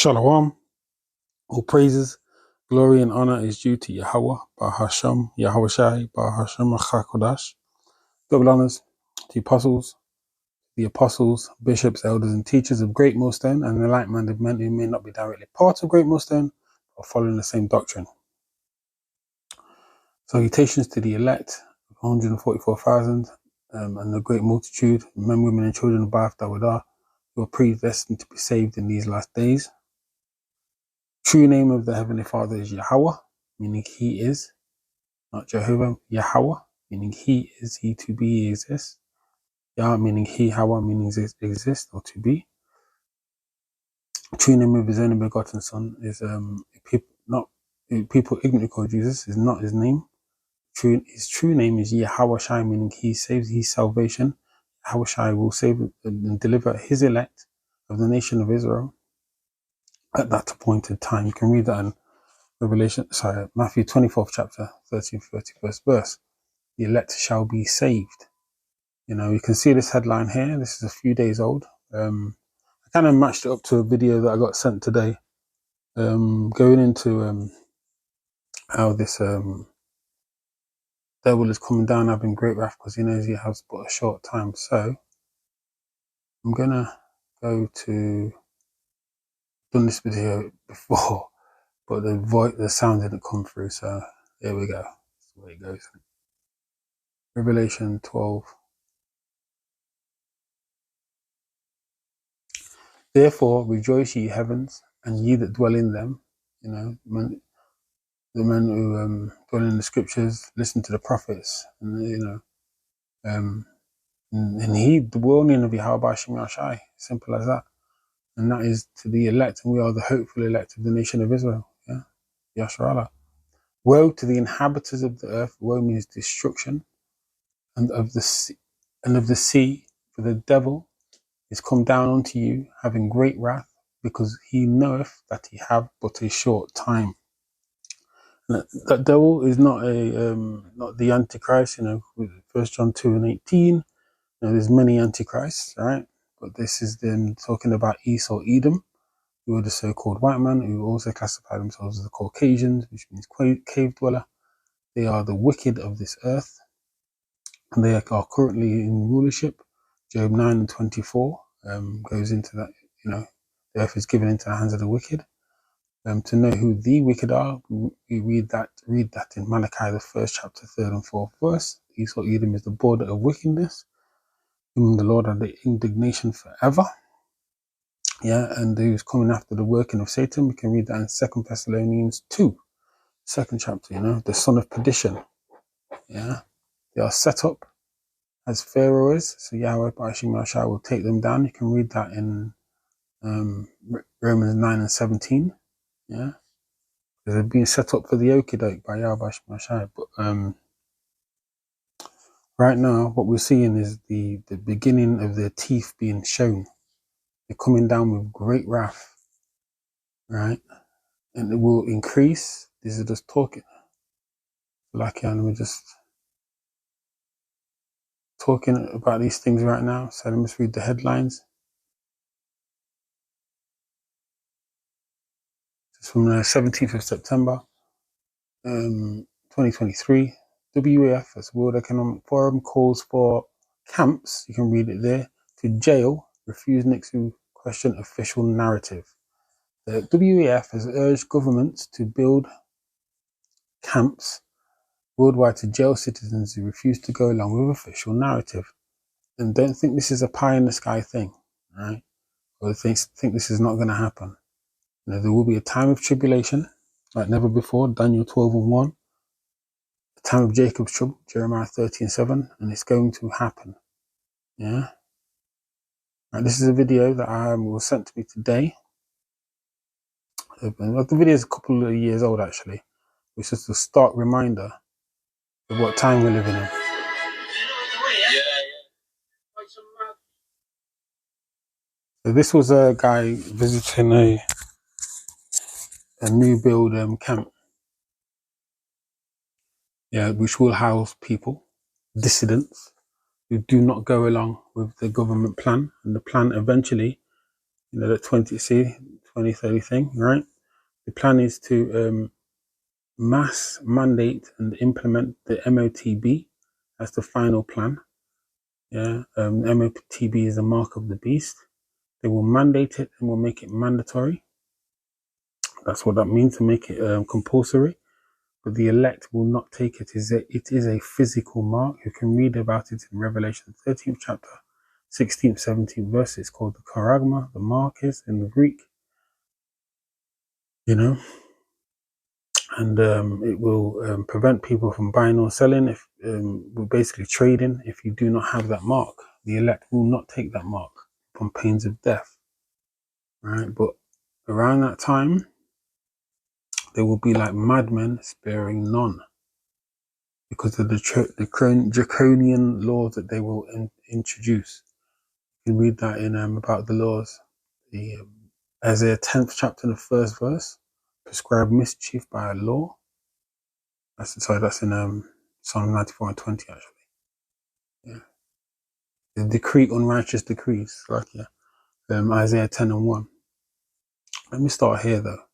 Shalom. All praises, glory, and honor is due to Yahweh, Bar Hashem, Yahweh Shai, Bar Hashem, Achakodash. Double honors to the apostles, bishops, elders, and teachers of Great Millstone, and the like-minded men who may not be directly part of Great Millstone, but following the same doctrine. Salutations to the elect, 144,000, and the great multitude, men, women, and children of Ba'ath Dawadah, who are predestined to be saved in these last days. True name of the Heavenly Father is Yahweh, meaning He is, not Jehovah. Yahweh, meaning He is, He to be, He exists. Yah, meaning He, Hawa, meaning exist or to be. True name of His only begotten Son is people ignorantly call Jesus is not His name. His true name is Yahweh Shai, meaning He saves, His salvation. Yahweh Shai will save and deliver His elect of the nation of Israel at that appointed time. You can read that in Matthew 24th chapter, 30th, 31st verse. The elect shall be saved. You know, you can see this headline here. This is a few days old. I kind of matched it up to a video that I got sent today, going into how this devil is coming down, having great wrath because he knows he has but a short time. So I'm gonna go to, done this video before, but the sound didn't come through, so there we go. That's the way it goes. Revelation 12. Therefore rejoice, ye heavens, and ye that dwell in them. You know, the men who dwell in the scriptures, listen to the prophets, and you know, and heed the warning of Yahweh Shem Shai. Simple as that. And that is to the elect, and we are the hopeful elect of the nation of Israel. Yeah, Yasharallah. Woe to the inhabitants of the earth. Woe means destruction, and of the sea, for the devil is come down unto you, having great wrath, because he knoweth that he have but a short time. And that devil is not not the Antichrist. You know, with 1 John 2:18. You know, there's many Antichrists, right? But this is them talking about Esau, Edom, who are the so-called white man, who also classify themselves as the Caucasians, which means cave dweller. They are the wicked of this earth, and they are currently in rulership. Job 9:24 goes into that. You know, the earth is given into the hands of the wicked. To know who the wicked are, we read that in Malachi, the 1st chapter, 3rd and 4th verse. Esau, Edom is the border of wickedness, whom the Lord had the indignation forever. Yeah, and who's coming after the working of Satan. We can read that in 2 Thessalonians 2, 2nd chapter, you know, the son of perdition. Yeah, they are set up as Pharaoh is, so Yahweh Ba'ashim Shai will take them down. You can read that in Romans 9:17. Yeah, they're being set up for the okie-doke by Yahweh Ba'ashim Shai. But right now, what we're seeing is the beginning of their teeth being shown. They're coming down with great wrath, right? And it will increase. This is just talking. Like, we're just talking about these things right now. So let me just read the headlines. It's from the 17th of September, 2023. WEF, that's World Economic Forum, calls for camps, you can read it there, to jail, refuse next to question official narrative. The WEF has urged governments to build camps worldwide to jail citizens who refuse to go along with official narrative. And don't think this is a pie in the sky thing, right? Or think this is not going to happen. You know, there will be a time of tribulation like never before, Daniel 12:1. The time of Jacob's trouble, Jeremiah 13:7, and it's going to happen. Yeah. Right, this is a video that was sent to me today. The video is a couple of years old actually. It's just a stark reminder of what time we're living in. So this was a guy visiting a new build camp, yeah, which will house people, dissidents, who do not go along with the government plan. And the plan eventually, you know, that 2030 thing, right? The plan is to mass mandate and implement the MOTB. That's the final plan. Yeah, MOTB is the mark of the beast. They will mandate it and will make it mandatory. That's what that means, to make it compulsory. But the elect will not take it. It is a physical mark. You can read about it in Revelation 13th chapter, 16th, 17th verse. It's called the charagma, the mark is in the Greek. You know, and it will prevent people from buying or selling. If we're basically trading, if you do not have that mark, the elect will not take that mark upon pains of death. Right, but around that time, they will be like madmen, sparing none, because of the draconian laws that they will introduce. You can read that in about the laws. The Isaiah 10th chapter, the first verse, prescribe mischief by a law. That's in Psalm 94 and 20 actually. Yeah, the decree unrighteous decrees, like Isaiah 10 and 1. Let me start here though.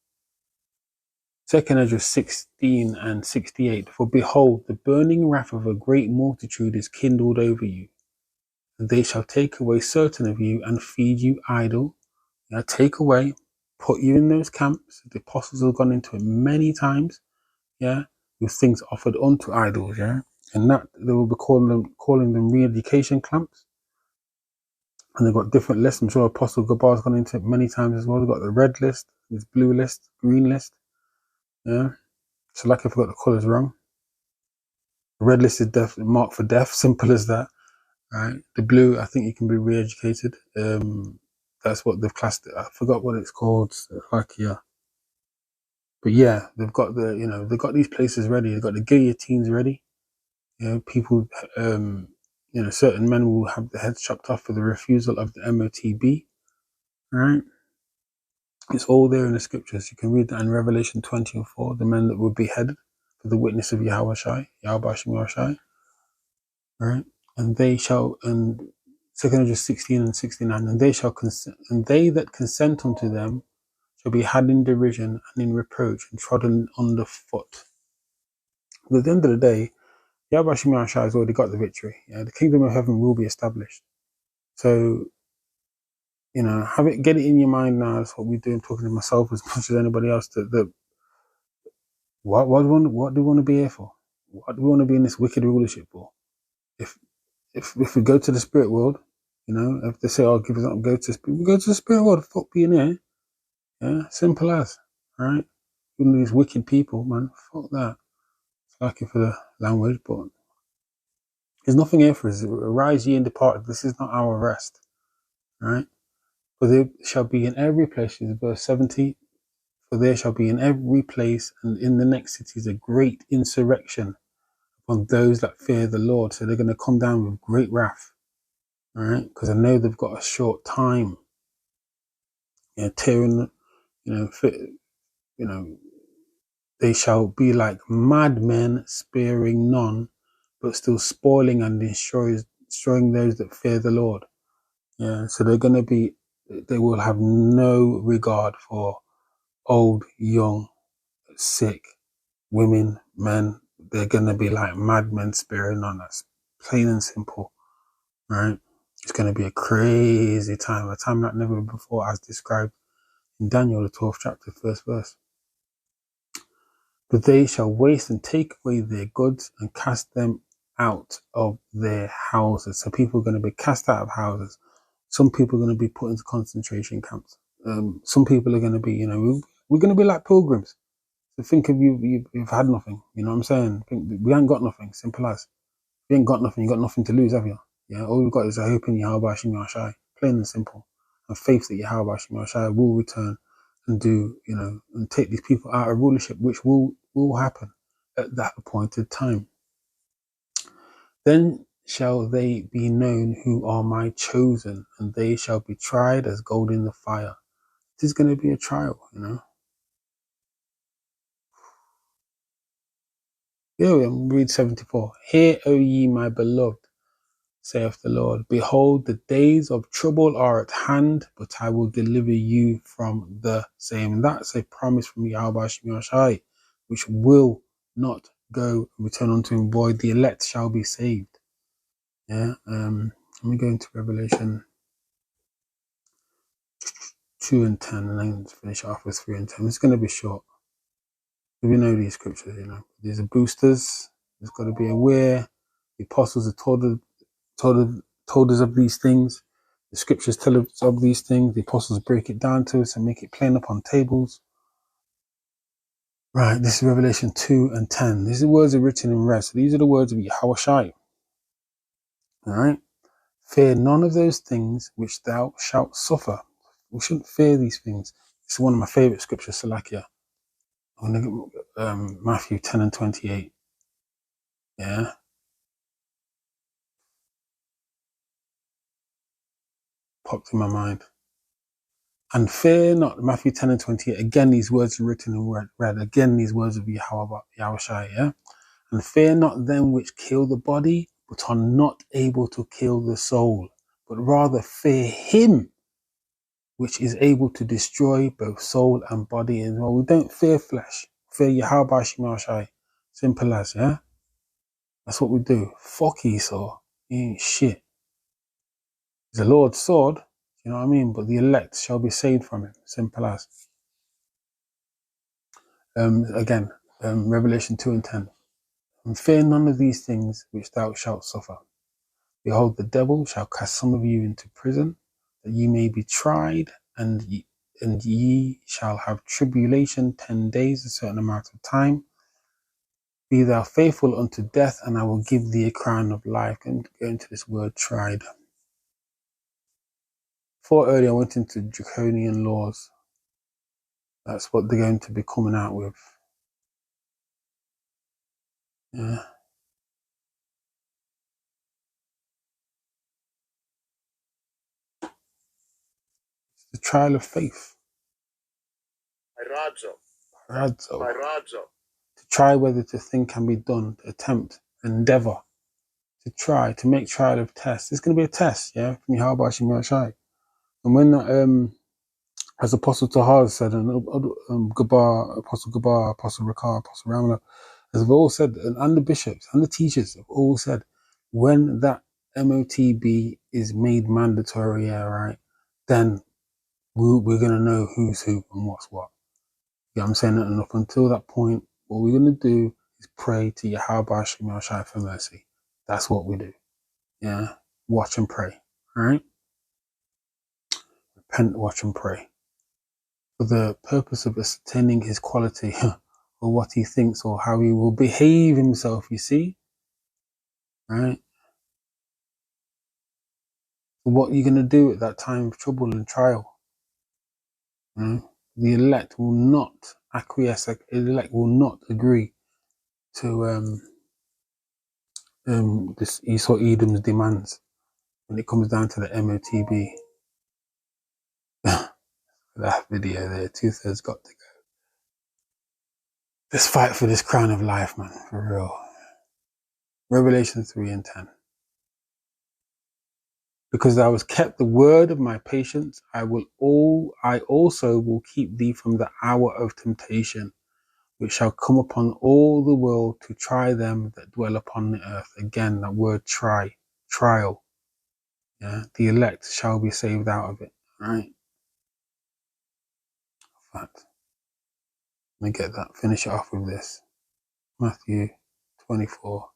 2nd Ezra 16 and 68. For behold, the burning wrath of a great multitude is kindled over you, and they shall take away certain of you and feed you idle. Yeah, take away, put you in those camps. The apostles have gone into it many times. Yeah, with things offered unto idols. Yeah, and that they will be calling them re-education camps. And they've got different lists. I'm sure Apostle Gabar's gone into it many times as well. They've got the red list, this blue list, green list. Yeah. So like I forgot the colours wrong. The red list is marked for death, simple as that. Right. The blue, I think you can be re-educated. That's what they've classed it. I forgot what it's called. Like yeah. But yeah, they've got they've got these places ready. They've got the guillotines ready. You know, people certain men will have their heads chopped off for the refusal of the MOTB. Right. It's all there in the scriptures. You can read that in Revelation 20 and 4, the men that were beheaded for the witness of Yahweh Shai, right? And they shall, and 2 16 and 69, and they shall consent, and they that consent unto them shall be had in derision and in reproach and trodden under foot. But at the end of the day, Yahweh Shai has already got the victory. Yeah, the kingdom of heaven will be established. So, get it in your mind now. That's what we're doing, talking to myself as much as anybody else. That what do we want to be here for? What do we want to be in this wicked rulership for? If we go to the spirit world, if they say, "Oh, give us up, go to spirit," we go to the spirit world. Fuck being here. Yeah, simple as. Right? These wicked people, man. Fuck that. It's for the language, but there's nothing here for us. Arise ye and depart. This is not our rest. Right? For there shall be in every place, is verse 70. For there shall be in every place and in the next cities a great insurrection on those that fear the Lord. So they're going to come down with great wrath, right? Because I know they've got a short time. Tearing, they shall be like madmen, sparing none, but still spoiling and destroying those that fear the Lord. Yeah, so they will have no regard for old, young, sick, women, men. They're going to be like madmen, sparing none. That's plain and simple, right? It's going to be a crazy time, a time like never before, as described in Daniel, the 12th chapter, 1st verse. But they shall waste and take away their goods and cast them out of their houses. So people are going to be cast out of houses. Some people are going to be put into concentration camps. Some people are going to be, we're going to be like pilgrims. So think of you've had nothing. You know what I'm saying? We ain't got nothing. Simple as. You ain't got nothing. You got nothing to lose, have you? Yeah. All we've got is a hope in Yahweh Shai, plain and simple, and faith that Yahweh Shai will return and do, and take these people out of rulership, which will happen at that appointed time. Then shall they be known who are my chosen, and they shall be tried as gold in the fire. It is going to be a trial, Yeah, read 74. Hear, O ye my beloved, saith the Lord. Behold, the days of trouble are at hand, but I will deliver you from the same. And that's a promise from Yahweh Shemi Shai, which will not go and return unto him void. The elect shall be saved. Yeah. Let me go into Revelation 2 and 10, and then finish off with 3 and 10. It's going to be short. We know these scriptures, you know. These are boosters. It's got to be aware. The apostles have told us of these things. The scriptures tell us of these things. The apostles break it down to us and make it plain upon tables. Right, this is Revelation 2 and 10. These are words are written in red. So these are the words of Yahweh Shai. All right. Fear none of those things which thou shalt suffer. We shouldn't fear these things. It's one of my favorite scriptures, Salakia. I'm going to get Matthew 10 and 28. Yeah. Popped in my mind. And fear not, Matthew 10 and 28. Again, these words are written in red. Again, these words of Yahweh Shai. Yeah. And fear not them which kill the body, but are not able to kill the soul, but rather fear him which is able to destroy both soul and body as well. We don't fear flesh. Fear Yahweh Shema Shai. Simple as, yeah? That's what we do. Fuck Esau. He ain't shit. He's the Lord's sword, you know what I mean? But the elect shall be saved from him. Simple as. Again, Revelation 2 and 10. And fear none of these things which thou shalt suffer. Behold, the devil shall cast some of you into prison, that ye may be tried, and ye shall have tribulation 10 days, a certain amount of time. Be thou faithful unto death, and I will give thee a crown of life. And go into this word tried. Before earlier, I went into draconian laws. That's what they're going to be coming out with. Yeah. It's the trial of faith. Razzo. To try whether to think can be done, to attempt, endeavor, to try, to make trial of tests. It's going to be a test, yeah, from Yahweh Shemi Shai. And when as Apostle Tahar said, and Gabar, Apostle Gabar, Apostle Ricard, Apostle Ramla, as they've all said, and the bishops and the teachers have all said, when that MOTB is made mandatory, yeah, right, then we're going to know who's who and what's what. Yeah, I'm saying that, and up until that point, what we're going to do is pray to Yahweh Shemi Shai for mercy. That's what we do. Yeah, watch and pray. All right, repent, watch and pray, for the purpose of ascertaining his quality or what he thinks or how he will behave himself. You see, right? What you're going to do at that time of trouble and trial. Right? The elect will not acquiesce. The elect will not agree to this Esau Edom's demands when it comes down to the MOTB. That video there, 2/3 got to go. Let's fight for this crown of life, man, for real. Revelation 3 and 10. Because thou hast kept the word of my patience, I also will keep thee from the hour of temptation, which shall come upon all the world to try them that dwell upon the earth. Again, that word trial. Yeah, the elect shall be saved out of it. Right? Fact. Let me get that. Finish it off with this. Matthew 24.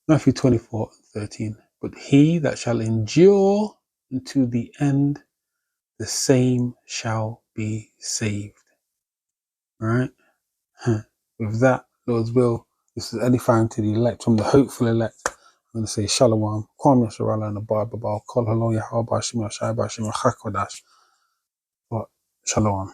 Matthew 24:13. But he that shall endure unto the end, the same shall be saved. Right? With that, Lord's will, this is edifying to the elect, from the hopeful elect. I'm going to say Shalom, Kwam Yasharala, and the Bible, Kol Halon Yahweh Bashim Yashai Bashim Chakodash. Shalom.